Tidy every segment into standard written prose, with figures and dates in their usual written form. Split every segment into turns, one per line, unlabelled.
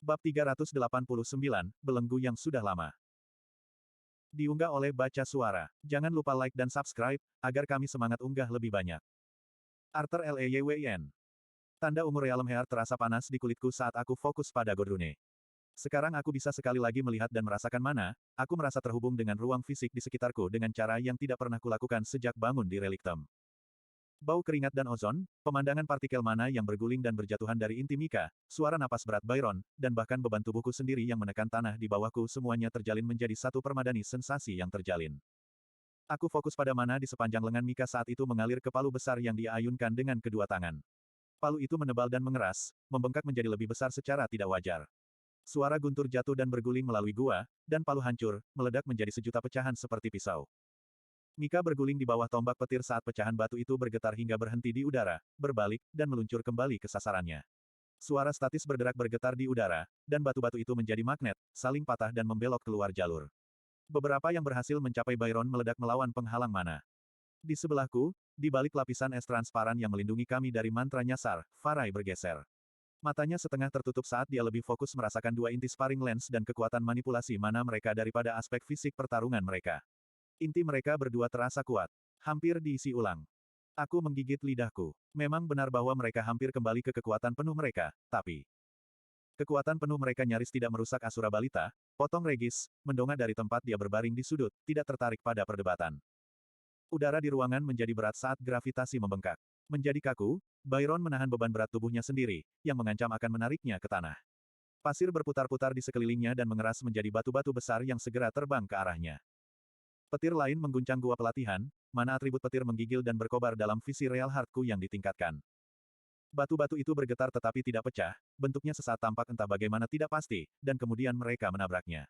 Bab 389, Belenggu yang Sudah Lama. Diunggah oleh Baca Suara. Jangan lupa like dan subscribe, agar kami semangat unggah lebih banyak. Arthur Leywn. Tanda ungu Realm Heart terasa panas di kulitku saat aku fokus pada Gordune. Sekarang aku bisa sekali lagi melihat dan merasakan mana, aku merasa terhubung dengan ruang fisik di sekitarku dengan cara yang tidak pernah kulakukan sejak bangun di Reliktem. Bau keringat dan ozon, pemandangan partikel mana yang berguling dan berjatuhan dari inti Mika, suara napas berat Byron, dan bahkan beban tubuhku sendiri yang menekan tanah di bawahku semuanya terjalin menjadi satu permadani sensasi yang terjalin. Aku fokus pada mana di sepanjang lengan Mika saat itu mengalir ke palu besar yang dia ayunkan dengan kedua tangan. Palu itu menebal dan mengeras, membengkak menjadi lebih besar secara tidak wajar. Suara guntur jatuh dan berguling melalui gua, dan palu hancur, meledak menjadi sejuta pecahan seperti pisau. Mika berguling di bawah tombak petir saat pecahan batu itu bergetar hingga berhenti di udara, berbalik, dan meluncur kembali ke sasarannya. Suara statis berderak bergetar di udara, dan batu-batu itu menjadi magnet, saling patah dan membelok keluar jalur. Beberapa yang berhasil mencapai Byron meledak melawan penghalang mana. Di sebelahku, di balik lapisan es transparan yang melindungi kami dari mantra nyasar, Farai bergeser. Matanya setengah tertutup saat dia lebih fokus merasakan dua inti sparring lens dan kekuatan manipulasi mana mereka daripada aspek fisik pertarungan mereka. Inti mereka berdua terasa kuat. Hampir diisi ulang. Aku menggigit lidahku. Memang benar bahwa mereka hampir kembali ke kekuatan penuh mereka, tapi kekuatan penuh mereka nyaris tidak merusak Asura Balita. Potong Regis, mendongak dari tempat dia berbaring di sudut, tidak tertarik pada perdebatan. Udara di ruangan menjadi berat saat gravitasi membengkak. Menjadi kaku, Byron menahan beban berat tubuhnya sendiri, yang mengancam akan menariknya ke tanah. Pasir berputar-putar di sekelilingnya dan mengeras menjadi batu-batu besar yang segera terbang ke arahnya. Petir lain mengguncang gua pelatihan, mana atribut petir menggigil dan berkobar dalam visi Real Heart-ku yang ditingkatkan. Batu-batu itu bergetar tetapi tidak pecah, bentuknya sesaat tampak entah bagaimana tidak pasti, dan kemudian mereka menabraknya.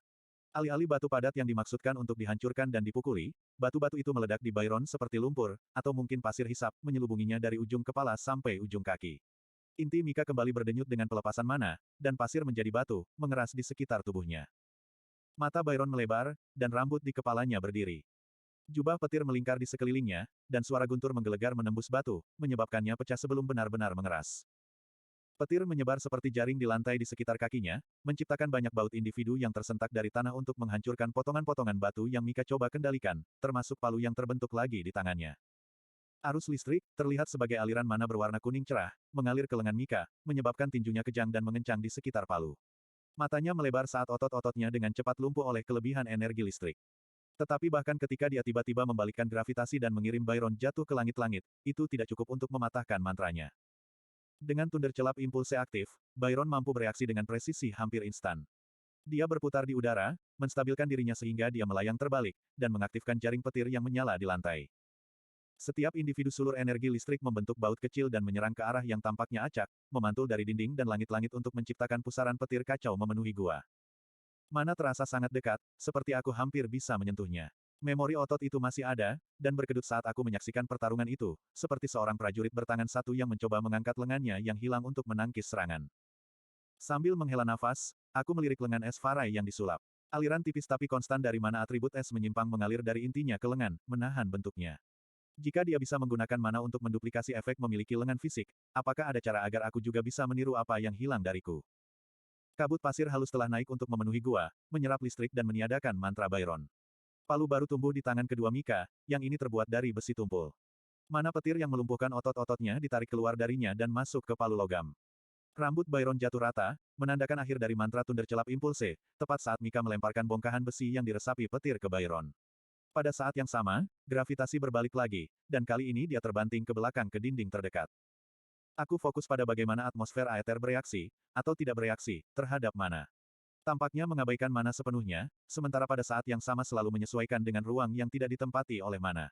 Alih-alih batu padat yang dimaksudkan untuk dihancurkan dan dipukuli, batu-batu itu meledak di Byron seperti lumpur, atau mungkin pasir hisap, menyelubunginya dari ujung kepala sampai ujung kaki. Inti Mika kembali berdenyut dengan pelepasan mana, dan pasir menjadi batu, mengeras di sekitar tubuhnya. Mata Byron melebar, dan rambut di kepalanya berdiri. Jubah petir melingkar di sekelilingnya, dan suara guntur menggelegar menembus batu, menyebabkannya pecah sebelum benar-benar mengeras. Petir menyebar seperti jaring di lantai di sekitar kakinya, menciptakan banyak baut individu yang tersentak dari tanah untuk menghancurkan potongan-potongan batu yang Mika coba kendalikan, termasuk palu yang terbentuk lagi di tangannya. Arus listrik, terlihat sebagai aliran mana berwarna kuning cerah, mengalir ke lengan Mika, menyebabkan tinjunya kejang dan mengencang di sekitar palu. Matanya melebar saat otot-ototnya dengan cepat lumpuh oleh kelebihan energi listrik. Tetapi bahkan ketika dia tiba-tiba membalikkan gravitasi dan mengirim Byron jatuh ke langit-langit, itu tidak cukup untuk mematahkan mantranya. Dengan Thundercelap Impulse aktif, Byron mampu bereaksi dengan presisi hampir instan. Dia berputar di udara, menstabilkan dirinya sehingga dia melayang terbalik, dan mengaktifkan jaring petir yang menyala di lantai. Setiap individu sulur energi listrik membentuk baut kecil dan menyerang ke arah yang tampaknya acak, memantul dari dinding dan langit-langit untuk menciptakan pusaran petir kacau memenuhi gua. Mana terasa sangat dekat, seperti aku hampir bisa menyentuhnya. Memori otot itu masih ada, dan berkedut saat aku menyaksikan pertarungan itu, seperti seorang prajurit bertangan satu yang mencoba mengangkat lengannya yang hilang untuk menangkis serangan. Sambil menghela nafas, aku melirik lengan es Farai yang disulap. Aliran tipis tapi konstan dari mana atribut es menyimpang mengalir dari intinya ke lengan, menahan bentuknya. Jika dia bisa menggunakan mana untuk menduplikasi efek memiliki lengan fisik, apakah ada cara agar aku juga bisa meniru apa yang hilang dariku? Kabut pasir halus telah naik untuk memenuhi gua, menyerap listrik dan meniadakan mantra Byron. Palu baru tumbuh di tangan kedua Mika, yang ini terbuat dari besi tumpul. Mana petir yang melumpuhkan otot-ototnya ditarik keluar darinya dan masuk ke palu logam. Rambut Byron jatuh rata, menandakan akhir dari mantra Thundercelap Impulse, tepat saat Mika melemparkan bongkahan besi yang diresapi petir ke Byron. Pada saat yang sama, gravitasi berbalik lagi, dan kali ini dia terbanting ke belakang ke dinding terdekat. Aku fokus pada bagaimana atmosfer aether bereaksi, atau tidak bereaksi, terhadap mana. Tampaknya mengabaikan mana sepenuhnya, sementara pada saat yang sama selalu menyesuaikan dengan ruang yang tidak ditempati oleh mana.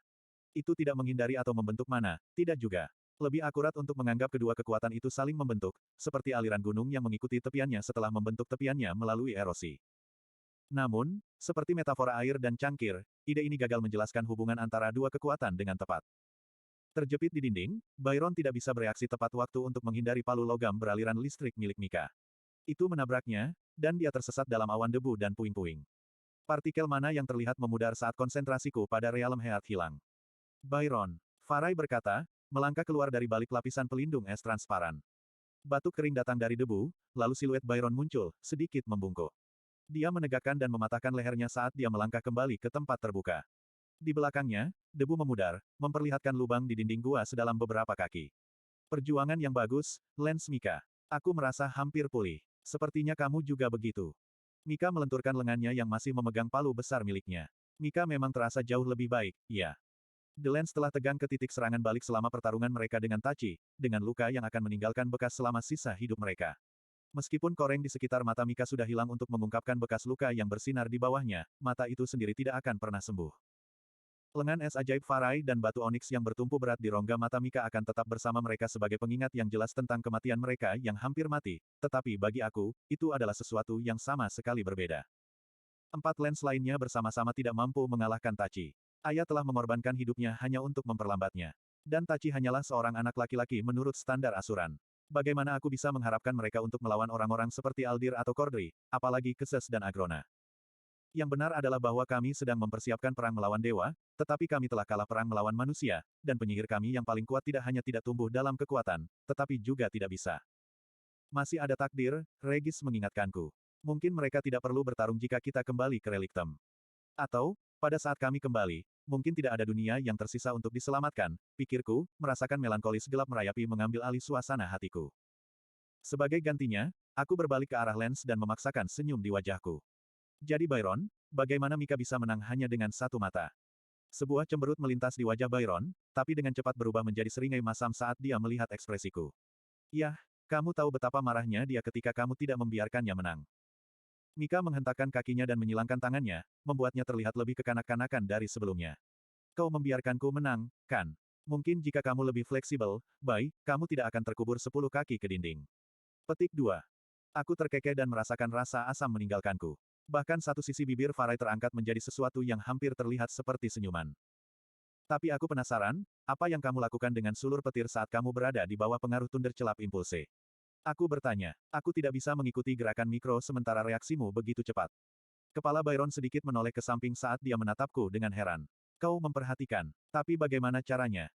Itu tidak menghindari atau membentuk mana, tidak juga. Lebih akurat untuk menganggap kedua kekuatan itu saling membentuk, seperti aliran gunung yang mengikuti tepiannya setelah membentuk tepiannya melalui erosi. Namun, seperti metafora air dan cangkir, ide ini gagal menjelaskan hubungan antara dua kekuatan dengan tepat. Terjepit di dinding, Byron tidak bisa bereaksi tepat waktu untuk menghindari palu logam beraliran listrik milik Mika. Itu menabraknya, dan dia tersesat dalam awan debu dan puing-puing. Partikel mana yang terlihat memudar saat konsentrasiku pada Realm Heart hilang. Byron, Farai berkata, melangkah keluar dari balik lapisan pelindung es transparan. Batuk kering datang dari debu, lalu siluet Byron muncul, sedikit membungkuk. Dia menegakkan dan mematahkan lehernya saat dia melangkah kembali ke tempat terbuka. Di belakangnya, debu memudar, memperlihatkan lubang di dinding gua sedalam beberapa kaki. Perjuangan yang bagus, Lance Mika. Aku merasa hampir pulih. Sepertinya kamu juga begitu. Mika melenturkan lengannya yang masih memegang palu besar miliknya. Mika memang terasa jauh lebih baik, ya. The Lance telah tegang ke titik serangan balik selama pertarungan mereka dengan Tachi, dengan luka yang akan meninggalkan bekas selama sisa hidup mereka. Meskipun koreng di sekitar mata Mika sudah hilang untuk mengungkapkan bekas luka yang bersinar di bawahnya, mata itu sendiri tidak akan pernah sembuh. Lengan es ajaib Farai dan batu oniks yang bertumpu berat di rongga mata Mika akan tetap bersama mereka sebagai pengingat yang jelas tentang kematian mereka yang hampir mati, tetapi bagi aku, itu adalah sesuatu yang sama sekali berbeda. 4 Lance lainnya bersama-sama tidak mampu mengalahkan Tachi. Ayah telah mengorbankan hidupnya hanya untuk memperlambatnya. Dan Tachi hanyalah seorang anak laki-laki menurut standar asuran. Bagaimana aku bisa mengharapkan mereka untuk melawan orang-orang seperti Aldir atau Kordri, apalagi Keses dan Agrona? Yang benar adalah bahwa kami sedang mempersiapkan perang melawan dewa, tetapi kami telah kalah perang melawan manusia, dan penyihir kami yang paling kuat tidak hanya tidak tumbuh dalam kekuatan, tetapi juga tidak bisa. Masih ada takdir, Regis mengingatkanku. Mungkin mereka tidak perlu bertarung jika kita kembali ke Reliktem. Atau, pada saat kami kembali, mungkin tidak ada dunia yang tersisa untuk diselamatkan, pikirku, merasakan melankolis gelap merayapi mengambil alih suasana hatiku. Sebagai gantinya, aku berbalik ke arah Lance dan memaksakan senyum di wajahku. Jadi Byron, bagaimana Mika bisa menang hanya dengan satu mata? Sebuah cemberut melintas di wajah Byron, tapi dengan cepat berubah menjadi seringai masam saat dia melihat ekspresiku. Yah, kamu tahu betapa marahnya dia ketika kamu tidak membiarkannya menang. Mika menghentakkan kakinya dan menyilangkan tangannya, membuatnya terlihat lebih kekanak-kanakan dari sebelumnya. Kau membiarkanku menang, kan? Mungkin jika kamu lebih fleksibel, kamu tidak akan terkubur 10 kaki ke dinding. Petik 2. Aku terkekeh dan merasakan rasa asam meninggalkanku. Bahkan satu sisi bibir Farai terangkat menjadi sesuatu yang hampir terlihat seperti senyuman. Tapi aku penasaran, apa yang kamu lakukan dengan sulur petir saat kamu berada di bawah pengaruh Thundercelap Impulse? Aku bertanya. Aku tidak bisa mengikuti gerakan mikro sementara reaksimu begitu cepat. Kepala Byron sedikit menoleh ke samping saat dia menatapku dengan heran. Kau memperhatikan. Tapi bagaimana caranya?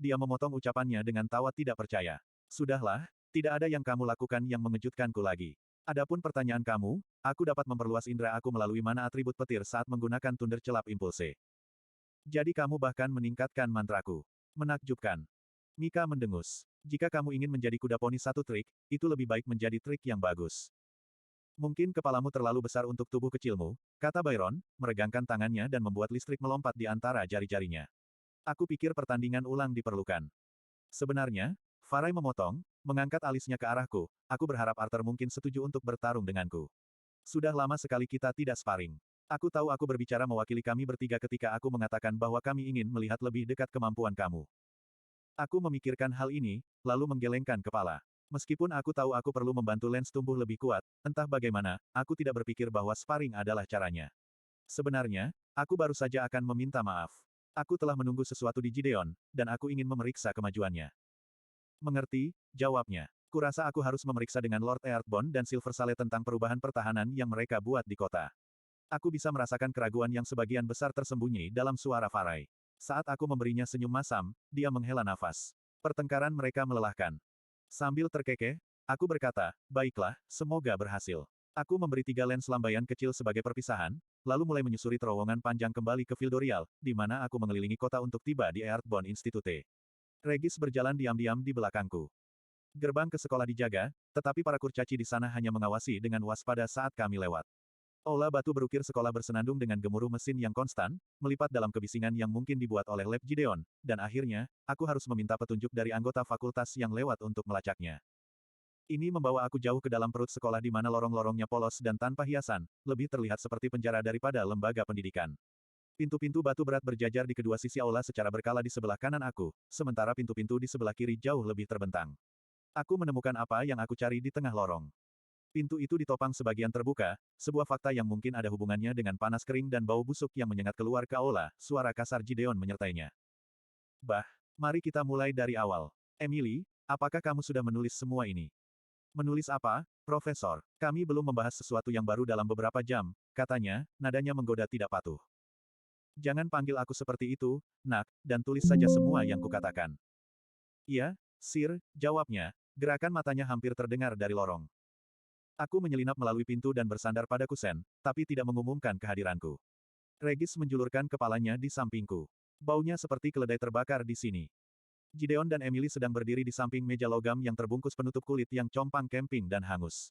Dia memotong ucapannya dengan tawa tidak percaya. Sudahlah, tidak ada yang kamu lakukan yang mengejutkanku lagi. Adapun pertanyaan kamu, aku dapat memperluas indera aku melalui mana atribut petir saat menggunakan Thundercelap Impulse. Jadi kamu bahkan meningkatkan mantraku. Menakjubkan. Mika mendengus. Jika kamu ingin menjadi kuda poni satu trik, itu lebih baik menjadi trik yang bagus. Mungkin kepalamu terlalu besar untuk tubuh kecilmu, kata Byron, meregangkan tangannya dan membuat listrik melompat di antara jari-jarinya. Aku pikir pertandingan ulang diperlukan. Sebenarnya, Farai memotong, mengangkat alisnya ke arahku, aku berharap Arthur mungkin setuju untuk bertarung denganku. Sudah lama sekali kita tidak sparring. Aku tahu aku berbicara mewakili kami bertiga ketika aku mengatakan bahwa kami ingin melihat lebih dekat kemampuan kamu. Aku memikirkan hal ini, lalu menggelengkan kepala. Meskipun aku tahu aku perlu membantu Lance tumbuh lebih kuat, entah bagaimana, aku tidak berpikir bahwa sparring adalah caranya. Sebenarnya, aku baru saja akan meminta maaf. Aku telah menunggu sesuatu di Gideon, dan aku ingin memeriksa kemajuannya. Mengerti, jawabnya. Kurasa aku harus memeriksa dengan Lord Earthbone dan Silver Sale tentang perubahan pertahanan yang mereka buat di kota. Aku bisa merasakan keraguan yang sebagian besar tersembunyi dalam suara Farai. Saat aku memberinya senyum masam, dia menghela nafas. Pertengkaran mereka melelahkan. Sambil terkekeh, aku berkata, baiklah, semoga berhasil. Aku memberi 3 lens lambayan kecil sebagai perpisahan, lalu mulai menyusuri terowongan panjang kembali ke Fildorial, di mana aku mengelilingi kota untuk tiba di Earthbone Institute. Regis berjalan diam-diam di belakangku. Gerbang ke sekolah dijaga, tetapi para kurcaci di sana hanya mengawasi dengan waspada saat kami lewat. Aula batu berukir sekolah bersenandung dengan gemuruh mesin yang konstan, melipat dalam kebisingan yang mungkin dibuat oleh Lab Gideon, dan akhirnya, aku harus meminta petunjuk dari anggota fakultas yang lewat untuk melacaknya. Ini membawa aku jauh ke dalam perut sekolah di mana lorong-lorongnya polos dan tanpa hiasan, lebih terlihat seperti penjara daripada lembaga pendidikan. Pintu-pintu batu berat berjajar di kedua sisi aula secara berkala di sebelah kanan aku, sementara pintu-pintu di sebelah kiri jauh lebih terbentang. Aku menemukan apa yang aku cari di tengah lorong. Pintu itu ditopang sebagian terbuka, sebuah fakta yang mungkin ada hubungannya dengan panas kering dan bau busuk yang menyengat keluar ke aula, suara kasar Gideon menyertainya. Mari kita mulai dari awal. Emily, apakah kamu sudah menulis semua ini? Menulis apa, Profesor? Kami belum membahas sesuatu yang baru dalam beberapa jam, katanya, nadanya menggoda tidak patuh. Jangan panggil aku seperti itu, nak, dan tulis saja semua yang kukatakan. Iya, Sir, jawabnya, Gerakan matanya hampir terdengar dari lorong. Aku menyelinap melalui pintu dan bersandar pada kusen, tapi tidak mengumumkan kehadiranku. Regis menjulurkan kepalanya di sampingku. Baunya seperti keledai terbakar di sini. Gideon dan Emily sedang berdiri di samping meja logam yang terbungkus penutup kulit yang compang camping dan hangus.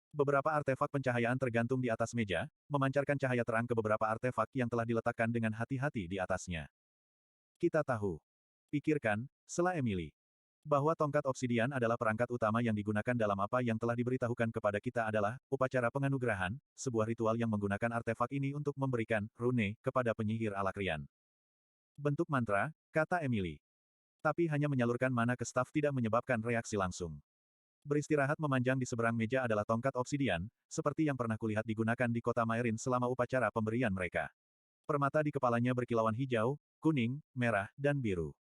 Beberapa artefak pencahayaan tergantung di atas meja, memancarkan cahaya terang ke beberapa artefak yang telah diletakkan dengan hati-hati di atasnya. Kita tahu. Pikirkan, sela Emily. Bahwa tongkat obsidian adalah perangkat utama yang digunakan dalam apa yang telah diberitahukan kepada kita adalah, upacara penganugerahan, sebuah ritual yang menggunakan artefak ini untuk memberikan, rune, kepada penyihir Alakrian. Bentuk mantra, kata Emily. Tapi hanya menyalurkan mana ke staf tidak menyebabkan reaksi langsung. Beristirahat memanjang di seberang meja adalah tongkat obsidian, seperti yang pernah kulihat digunakan di kota Maerin selama upacara pemberian mereka. Permata di kepalanya berkilauan hijau, kuning, merah, dan biru.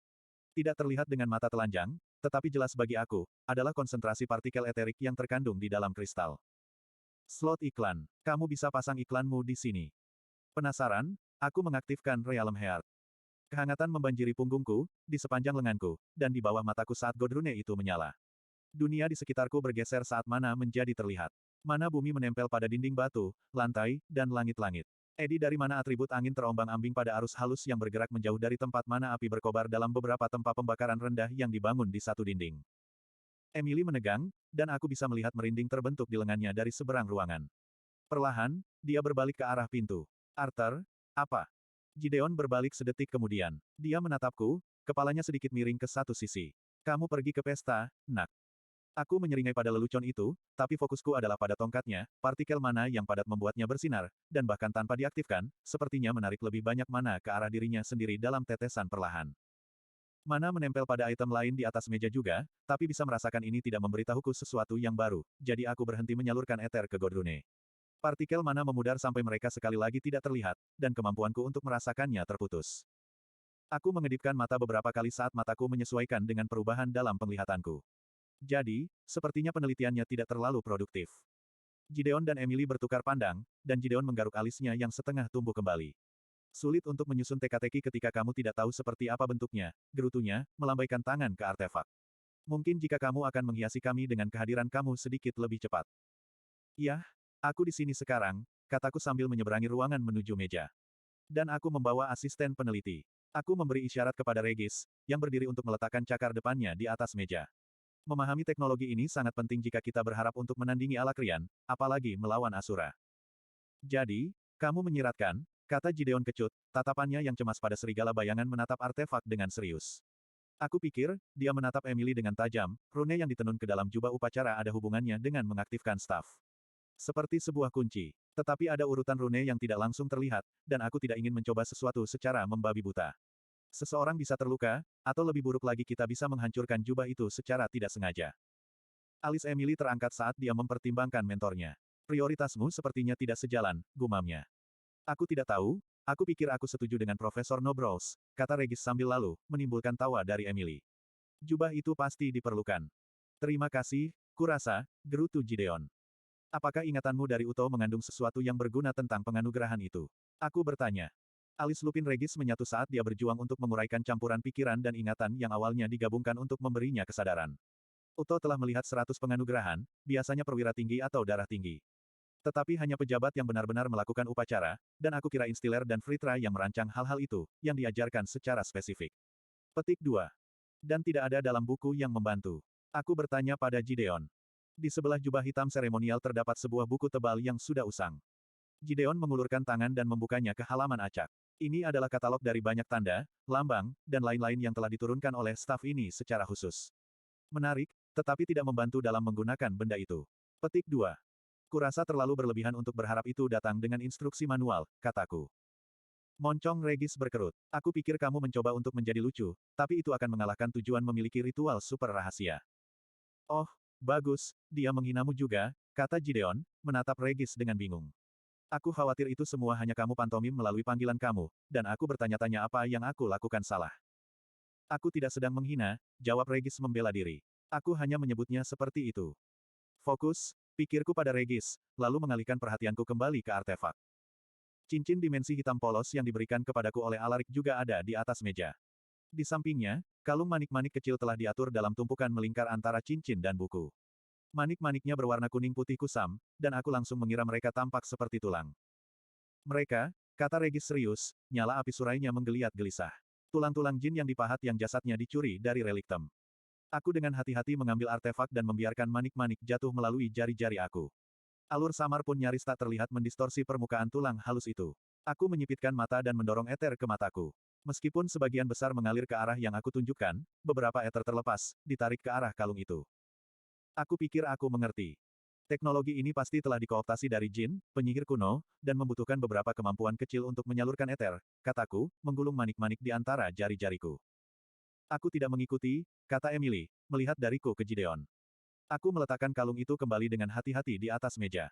Tidak terlihat dengan mata telanjang, tetapi jelas bagi aku, adalah konsentrasi partikel eterik yang terkandung di dalam kristal. Slot iklan. Kamu bisa pasang iklanmu di sini. Penasaran? Aku mengaktifkan Realm Heart. Kehangatan membanjiri punggungku, di sepanjang lenganku, dan di bawah mataku saat godrune itu menyala. Dunia di sekitarku bergeser saat mana menjadi terlihat. Mana bumi menempel pada dinding batu, lantai, dan langit-langit. Dari mana atribut angin terombang-ambing pada arus halus yang bergerak menjauh dari tempat mana api berkobar dalam beberapa tempat pembakaran rendah yang dibangun di satu dinding. Emily menegang, dan aku bisa melihat merinding terbentuk di lengannya dari seberang ruangan. Perlahan, dia berbalik ke arah pintu. Arthur, apa? Gideon berbalik sedetik kemudian. Dia menatapku, kepalanya sedikit miring ke satu sisi. Kamu pergi ke pesta, nak. Aku menyeringai pada lelucon itu, tapi fokusku adalah pada tongkatnya, partikel mana yang padat membuatnya bersinar, dan bahkan tanpa diaktifkan, sepertinya menarik lebih banyak mana ke arah dirinya sendiri dalam tetesan perlahan. Mana menempel pada item lain di atas meja juga, tapi bisa merasakan ini tidak memberitahuku sesuatu yang baru, jadi aku berhenti menyalurkan eter ke Godrune. Partikel mana memudar sampai mereka sekali lagi tidak terlihat, dan kemampuanku untuk merasakannya terputus. Aku mengedipkan mata beberapa kali saat mataku menyesuaikan dengan perubahan dalam penglihatanku. Jadi, sepertinya penelitiannya tidak terlalu produktif. Gideon dan Emily bertukar pandang, dan Gideon menggaruk alisnya yang setengah tumbuh kembali. Sulit untuk menyusun teka-teki ketika kamu tidak tahu seperti apa bentuknya, gerutunya, melambaikan tangan ke artefak. Mungkin jika kamu akan menghiasi kami dengan kehadiran kamu sedikit lebih cepat. Yah, aku di sini sekarang, kataku sambil menyeberangi ruangan menuju meja. Dan aku membawa asisten peneliti. Aku memberi isyarat kepada Regis, yang berdiri untuk meletakkan cakar depannya di atas meja. Memahami teknologi ini sangat penting jika kita berharap untuk menandingi Alakrian, apalagi melawan Asura. Jadi, kamu menyiratkan, kata Gideon kecut, tatapannya yang cemas pada serigala bayangan menatap artefak dengan serius. Aku pikir, dia menatap Emily dengan tajam, rune yang ditenun ke dalam jubah upacara ada hubungannya dengan mengaktifkan staf. Seperti sebuah kunci. Tetapi ada urutan rune yang tidak langsung terlihat, dan aku tidak ingin mencoba sesuatu secara membabi buta. Seseorang bisa terluka, atau lebih buruk lagi kita bisa menghancurkan jubah itu secara tidak sengaja. Alis Emily terangkat saat dia mempertimbangkan mentornya. Prioritasmu sepertinya tidak sejalan, gumamnya. Aku tidak tahu, aku pikir aku setuju dengan Profesor Nobrous, kata Regis sambil lalu, menimbulkan tawa dari Emily. Jubah itu pasti diperlukan. Terima kasih, kurasa, gerutu Gideon. Apakah ingatanmu dari Uto mengandung sesuatu yang berguna tentang penganugerahan itu? Aku bertanya. Alis Lupin Regis menyatu saat dia berjuang untuk menguraikan campuran pikiran dan ingatan yang awalnya digabungkan untuk memberinya kesadaran. Uto telah melihat 100 penganugerahan, biasanya perwira tinggi atau darah tinggi. Tetapi hanya pejabat yang benar-benar melakukan upacara, dan aku kira Instiller dan Fritra yang merancang hal-hal itu, yang diajarkan secara spesifik. Petik 2. Dan tidak ada dalam buku yang membantu. Aku bertanya pada Gideon. Di sebelah jubah hitam seremonial terdapat sebuah buku tebal yang sudah usang. Gideon mengulurkan tangan dan membukanya ke halaman acak. Ini adalah katalog dari banyak tanda, lambang, dan lain-lain yang telah diturunkan oleh staf ini secara khusus. Menarik, tetapi tidak membantu dalam menggunakan benda itu. Petik 2. Kurasa terlalu berlebihan untuk berharap itu datang dengan instruksi manual, kataku. Moncong Regis berkerut. Aku pikir kamu mencoba untuk menjadi lucu, tapi itu akan mengalahkan tujuan memiliki ritual super rahasia. Oh, bagus, dia menghinamu juga, kata Gideon, menatap Regis dengan bingung. Aku khawatir itu semua hanya kamu pantomim melalui panggilan kamu, dan aku bertanya-tanya apa yang aku lakukan salah. Aku tidak sedang menghina, jawab Regis membela diri. Aku hanya menyebutnya seperti itu. Fokus, pikirku pada Regis, lalu mengalihkan perhatianku kembali ke artefak. Cincin dimensi hitam polos yang diberikan kepadaku oleh Alaric juga ada di atas meja. Di sampingnya, kalung manik-manik kecil telah diatur dalam tumpukan melingkar antara cincin dan buku. Manik-maniknya berwarna kuning putih kusam, dan aku langsung mengira mereka tampak seperti tulang. Mereka, kata Regis serius, nyala api surainya menggeliat gelisah. Tulang-tulang jin yang dipahat yang jasadnya dicuri dari reliktem. Aku dengan hati-hati mengambil artefak dan membiarkan manik-manik jatuh melalui jari-jari aku. Alur samar pun nyaris tak terlihat mendistorsi permukaan tulang halus itu. Aku menyipitkan mata dan mendorong eter ke mataku. Meskipun sebagian besar mengalir ke arah yang aku tunjukkan, beberapa eter terlepas, ditarik ke arah kalung itu. Aku pikir aku mengerti. Teknologi ini pasti telah dikooptasi dari jin, penyihir kuno, dan membutuhkan beberapa kemampuan kecil untuk menyalurkan eter, kataku, menggulung manik-manik di antara jari-jariku. Aku tidak mengikuti, kata Emily, melihat dariku ke Gideon. Aku meletakkan kalung itu kembali dengan hati-hati di atas meja.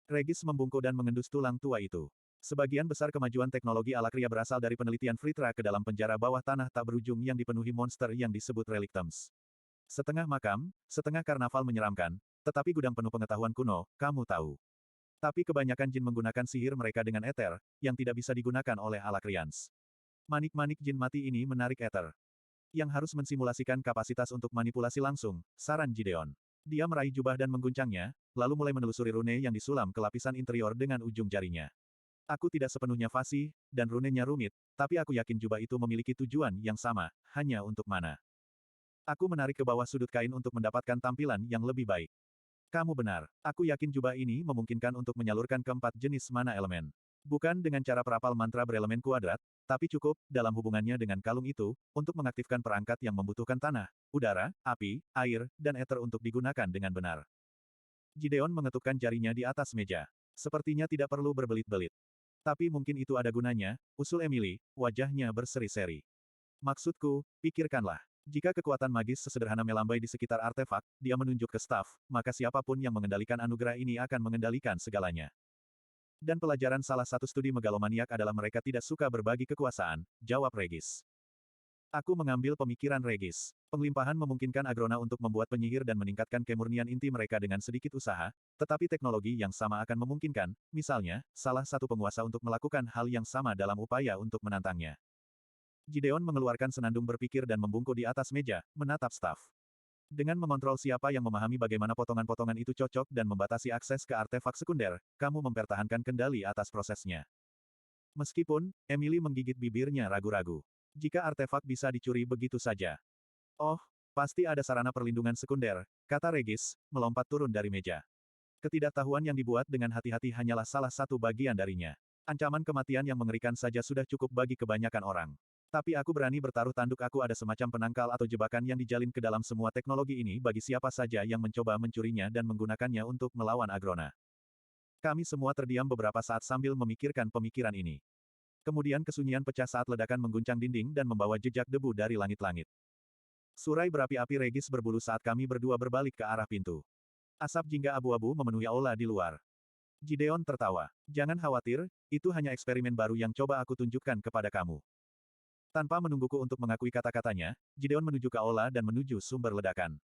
Regis membungkuk dan mengendus tulang tua itu. Sebagian besar kemajuan teknologi Alakria berasal dari penelitian Fritra ke dalam penjara bawah tanah tak berujung yang dipenuhi monster yang disebut relictums. Setengah makam, setengah karnaval menyeramkan, tetapi gudang penuh pengetahuan kuno, kamu tahu. Tapi kebanyakan jin menggunakan sihir mereka dengan eter, yang tidak bisa digunakan oleh Alakrians. Manik-manik jin mati ini menarik eter. Yang harus mensimulasikan kapasitas untuk manipulasi langsung, saran Gideon. Dia meraih jubah dan mengguncangnya, lalu mulai menelusuri rune yang disulam ke lapisan interior dengan ujung jarinya. Aku tidak sepenuhnya fasih, dan runenya rumit, tapi aku yakin jubah itu memiliki tujuan yang sama, hanya untuk mana. Aku menarik ke bawah sudut kain untuk mendapatkan tampilan yang lebih baik. Kamu benar. Aku yakin jubah ini memungkinkan untuk menyalurkan keempat jenis mana elemen. Bukan dengan cara perapal mantra berelemen kuadrat, tapi cukup, dalam hubungannya dengan kalung itu, untuk mengaktifkan perangkat yang membutuhkan tanah, udara, api, air, dan ether untuk digunakan dengan benar. Gideon mengetupkan jarinya di atas meja. Sepertinya tidak perlu berbelit-belit. Tapi mungkin itu ada gunanya, usul Emily, wajahnya berseri-seri. Maksudku, pikirkanlah. Jika kekuatan magis sesederhana melambai di sekitar artefak, dia menunjuk ke staf, maka siapapun yang mengendalikan anugerah ini akan mengendalikan segalanya. Dan pelajaran salah satu studi megalomaniak adalah mereka tidak suka berbagi kekuasaan, jawab Regis. Aku mengambil pemikiran Regis. Penglimpahan memungkinkan Agrona untuk membuat penyihir dan meningkatkan kemurnian inti mereka dengan sedikit usaha, tetapi teknologi yang sama akan memungkinkan, misalnya, salah satu penguasa untuk melakukan hal yang sama dalam upaya untuk menantangnya. Gideon mengeluarkan senandung berpikir dan membungkuk di atas meja, menatap staf. Dengan mengontrol siapa yang memahami bagaimana potongan-potongan itu cocok dan membatasi akses ke artefak sekunder, kamu mempertahankan kendali atas prosesnya. Meskipun, Emily menggigit bibirnya ragu-ragu. Jika artefak bisa dicuri begitu saja. Oh, pasti ada sarana perlindungan sekunder, kata Regis, melompat turun dari meja. Ketidaktahuan yang dibuat dengan hati-hati hanyalah salah satu bagian darinya. Ancaman kematian yang mengerikan saja sudah cukup bagi kebanyakan orang. Tapi aku berani bertaruh tanduk aku ada semacam penangkal atau jebakan yang dijalin ke dalam semua teknologi ini bagi siapa saja yang mencoba mencurinya dan menggunakannya untuk melawan Agrona. Kami semua terdiam beberapa saat sambil memikirkan pemikiran ini. Kemudian kesunyian pecah saat ledakan mengguncang dinding dan membawa jejak debu dari langit-langit. Surai berapi-api Regis berbulu saat kami berdua berbalik ke arah pintu. Asap jingga abu-abu memenuhi aula di luar. Gideon tertawa. Jangan khawatir, itu hanya eksperimen baru yang coba aku tunjukkan kepada kamu. Tanpa menungguku untuk mengakui kata-katanya, Gideon menuju ke aula dan menuju sumber ledakan.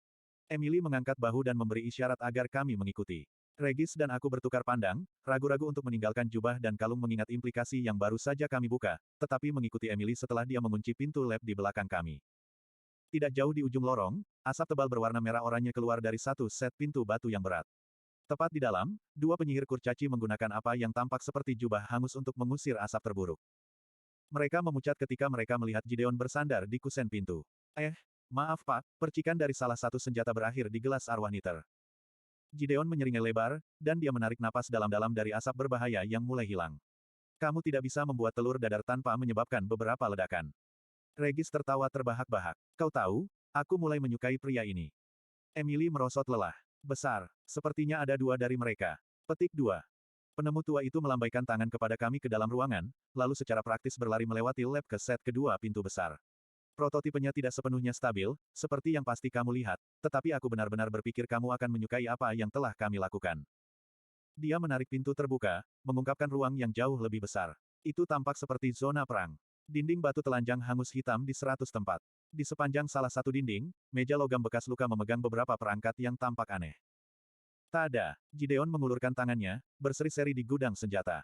Emily mengangkat bahu dan memberi isyarat agar kami mengikuti. Regis dan aku bertukar pandang, ragu-ragu untuk meninggalkan jubah dan kalung mengingat implikasi yang baru saja kami buka, tetapi mengikuti Emily setelah dia mengunci pintu lab di belakang kami. Tidak jauh di ujung lorong, asap tebal berwarna merah oranye keluar dari satu set pintu batu yang berat. Tepat di dalam, dua penyihir kurcaci menggunakan apa yang tampak seperti jubah hangus untuk mengusir asap terburuk. Mereka memucat ketika mereka melihat Gideon bersandar di kusen pintu. Maaf Pak, percikan dari salah satu senjata berakhir di gelas arwah niter. Gideon menyeringai lebar, dan dia menarik napas dalam-dalam dari asap berbahaya yang mulai hilang. Kamu tidak bisa membuat telur dadar tanpa menyebabkan beberapa ledakan. Regis tertawa terbahak-bahak. Kau tahu, aku mulai menyukai pria ini. Emily merosot lelah. Besar. Sepertinya ada dua dari mereka. Petik 2. Penemu tua itu melambaikan tangan kepada kami ke dalam ruangan, lalu secara praktis berlari melewati lab ke set kedua pintu besar. Prototipenya tidak sepenuhnya stabil, seperti yang pasti kamu lihat, tetapi aku benar-benar berpikir kamu akan menyukai apa yang telah kami lakukan. Dia menarik pintu terbuka, mengungkapkan ruang yang jauh lebih besar. Itu tampak seperti zona perang. Dinding batu telanjang hangus hitam di 100 tempat. Di sepanjang salah satu dinding, meja logam bekas luka memegang beberapa perangkat yang tampak aneh. Tada! Gideon mengulurkan tangannya, berseri-seri di gudang senjata.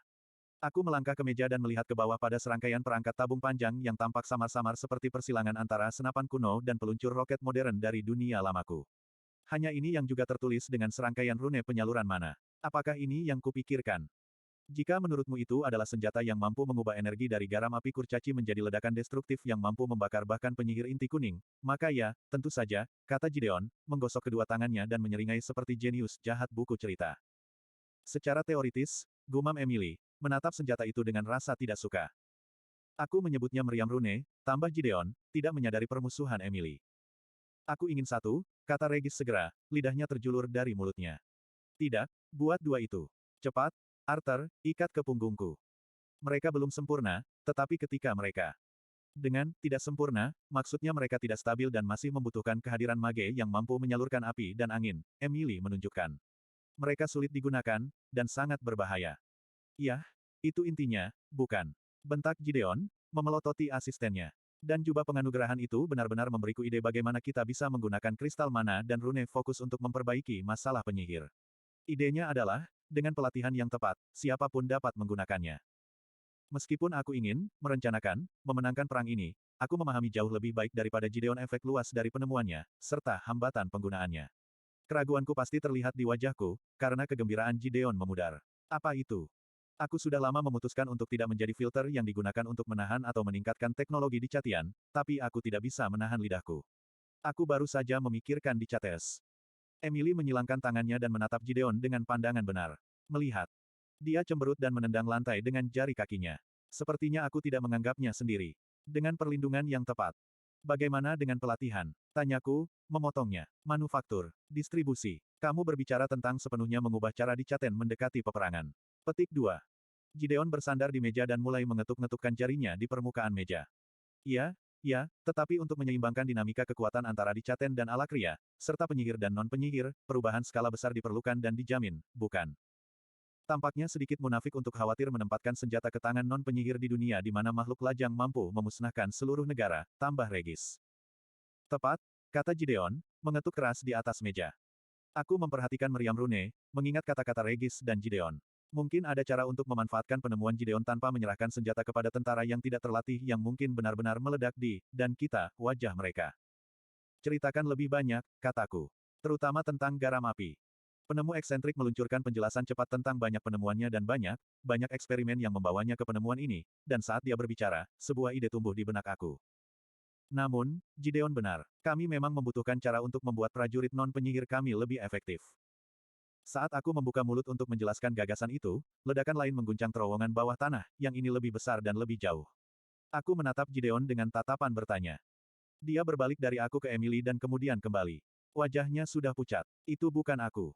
Aku melangkah ke meja dan melihat ke bawah pada serangkaian perangkat tabung panjang yang tampak samar-samar seperti persilangan antara senapan kuno dan peluncur roket modern dari dunia lamaku. Hanya ini yang juga tertulis dengan serangkaian rune penyaluran mana. Apakah ini yang kupikirkan? Jika menurutmu itu adalah senjata yang mampu mengubah energi dari garam api kurcaci menjadi ledakan destruktif yang mampu membakar bahkan penyihir inti kuning, maka ya, tentu saja, kata Gideon, menggosok kedua tangannya dan menyeringai seperti jenius jahat buku cerita. Secara teoritis, gumam Emily, menatap senjata itu dengan rasa tidak suka. Aku menyebutnya meriam rune, tambah Gideon, tidak menyadari permusuhan Emily. Aku ingin satu, kata Regis segera, lidahnya terjulur dari mulutnya. Tidak, buat dua itu. Cepat, Arthur, ikat ke punggungku. Mereka belum sempurna, tetapi ketika mereka dengan tidak sempurna, maksudnya mereka tidak stabil dan masih membutuhkan kehadiran mage yang mampu menyalurkan api dan angin, Emily menunjukkan. Mereka sulit digunakan, dan sangat berbahaya. Yah, itu intinya, bukan? Bentak Gideon, memelototi asistennya. Dan jubah penganugerahan itu benar-benar memberiku ide bagaimana kita bisa menggunakan kristal mana dan rune fokus untuk memperbaiki masalah penyihir. Idenya adalah, dengan pelatihan yang tepat, siapapun dapat menggunakannya. Meskipun aku ingin, merencanakan, memenangkan perang ini, aku memahami jauh lebih baik daripada Gideon efek luas dari penemuannya, serta hambatan penggunaannya. Keraguanku pasti terlihat di wajahku, karena kegembiraan Gideon memudar. Apa itu? Aku sudah lama memutuskan untuk tidak menjadi filter yang digunakan untuk menahan atau meningkatkan teknologi di Catian, tapi aku tidak bisa menahan lidahku. Aku baru saja memikirkan di Cates. Emily menyilangkan tangannya dan menatap Gideon dengan pandangan benar. Melihat. Dia cemberut dan menendang lantai dengan jari kakinya. Sepertinya aku tidak menganggapnya sendiri. Dengan perlindungan yang tepat. Bagaimana dengan pelatihan? Tanyaku, memotongnya. Manufaktur. Distribusi. Kamu berbicara tentang sepenuhnya mengubah cara di Caten mendekati peperangan. Petik 2. Gideon bersandar di meja dan mulai mengetuk-ngetukkan jarinya di permukaan meja. Iya, ya, tetapi untuk menyeimbangkan dinamika kekuatan antara Dicaten dan Alakria, serta penyihir dan non-penyihir, perubahan skala besar diperlukan dan dijamin, bukan? Tampaknya sedikit munafik untuk khawatir menempatkan senjata ke tangan non-penyihir di dunia di mana makhluk lajang mampu memusnahkan seluruh negara, tambah Regis. Tepat, kata Gideon, mengetuk keras di atas meja. Aku memperhatikan meriam rune, mengingat kata-kata Regis dan Gideon. Mungkin ada cara untuk memanfaatkan penemuan Gideon tanpa menyerahkan senjata kepada tentara yang tidak terlatih yang mungkin benar-benar meledak di, dan kita, wajah mereka. Ceritakan lebih banyak, kataku. Terutama tentang garam api. Penemu eksentrik meluncurkan penjelasan cepat tentang banyak penemuannya dan banyak eksperimen yang membawanya ke penemuan ini, dan saat dia berbicara, sebuah ide tumbuh di benak aku. Namun, Gideon benar. Kami memang membutuhkan cara untuk membuat prajurit non-penyihir kami lebih efektif. Saat aku membuka mulut untuk menjelaskan gagasan itu, ledakan lain mengguncang terowongan bawah tanah, yang ini lebih besar dan lebih jauh. Aku menatap Gideon dengan tatapan bertanya. Dia berbalik dari aku ke Emily dan kemudian kembali. Wajahnya sudah pucat. Itu bukan aku.